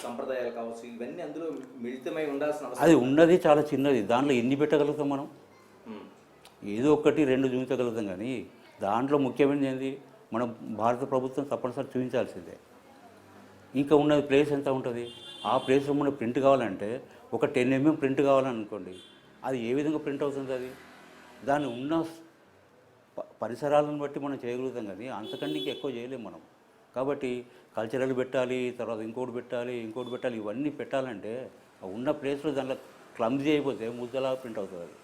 సంప్రదాయాలు కావచ్చు ఇవన్నీ అందులో మిళితమై ఉండాల్సిన అవసరం. అది ఉన్నది చాలా చిన్నది, దాంట్లో ఎన్ని పెట్టగలుగుతాం మనం? ఏదో ఒకటి రెండు చూపించగలుగుతాం, కానీ దాంట్లో ముఖ్యమైనది ఏంది, మనం భారత ప్రభుత్వం తప్పనిసరి చూపించాల్సిందే. ఇంకా ఉన్నది ప్లేస్ ఎంత ఉంటుంది, ఆ ప్లేస్లో మన ప్రింట్ కావాలంటే ఒక 10 mm ప్రింట్ కావాలని అనుకోండి, అది ఏ విధంగా ప్రింట్ అవుతుంది? అది దాన్ని ఉన్న పరిసరాలను బట్టి మనం చేయగలుగుతాం, కానీ అంతకంటే ఇంకా ఎక్కువ చేయలేము మనం. కాబట్టి కల్చరల్ పెట్టాలి, తర్వాత ఇంకోటి పెట్టాలి, ఇవన్నీ పెట్టాలంటే ఉన్న ప్లేస్లో దాంట్లో క్లమ్జీ అయిపోతే ముద్దలా ప్రింట్ అవుతుంది. అది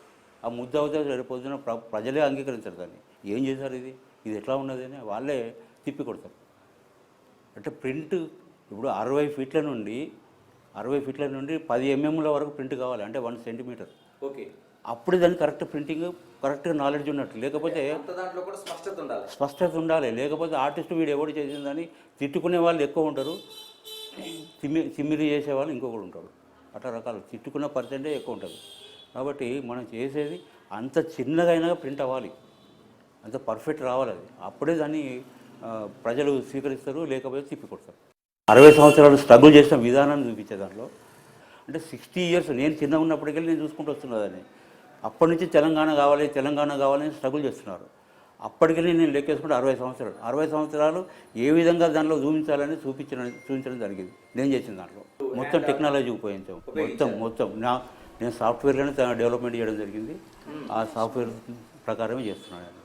ఆ ముద్ద అవుతే రేపు పొద్దున ప్రజలే అంగీకరించారు దాన్ని. ఏం చేశారు, ఇది ఎట్లా ఉన్నది అని వాళ్ళే తిప్పి కొడతారు. అంటే ప్రింట్ ఇప్పుడు 60 ఫీట్ల నుండి 10 mm వరకు ప్రింట్ కావాలి, అంటే 1 సెంటీమీటర్. ఓకే, అప్పుడు దాన్ని కరెక్ట్ ప్రింటింగ్, కరెక్ట్గా నాలెడ్జ్ ఉన్నట్టు. లేకపోతే దాంట్లో కూడా స్పష్టత ఉండాలి. లేకపోతే ఆర్టిస్ట్ వీడు ఎవడు చేసిందని తిట్టుకునే వాళ్ళు ఎక్కువ ఉంటారు, తిమ్మిరి చేసేవాళ్ళు ఇంకొకరు ఉంటారు. అట్లా రకాలు తిట్టుకున్న పర్సెంటేజ్ ఎక్కువ ఉంటుంది. కాబట్టి మనం చేసేది అంత చిన్నగా అయినా ప్రింట్ అవ్వాలి, అంత పర్ఫెక్ట్ రావాలి. అది అప్పుడే దాన్ని ప్రజలు స్వీకరిస్తారు, లేకపోతే తిప్పి కొడతారు. 60 సంవత్సరాలు స్ట్రగుల్ చేసిన విధానాన్ని చూపించే దాంట్లో, అంటే 60 years నేను చిన్నగా ఉన్నప్పటికెళ్ళి నేను చూసుకుంటూ వస్తున్నదని. అప్పటి నుంచి తెలంగాణ కావాలని స్ట్రగుల్ చేస్తున్నారు. అప్పటికెళ్ళి నేను లెక్కేసుకుంటే 60 సంవత్సరాలు ఏ విధంగా దాంట్లో చూపించడం జరిగింది. నేను చేసిన దాంట్లో మొత్తం టెక్నాలజీ ఉపయోగించాం. మొత్తం నేను సాఫ్ట్వేర్లోనే డెవలప్మెంట్ చేయడం జరిగింది. ఆ సాఫ్ట్వేర్ ప్రకారమే చేస్తున్నాను.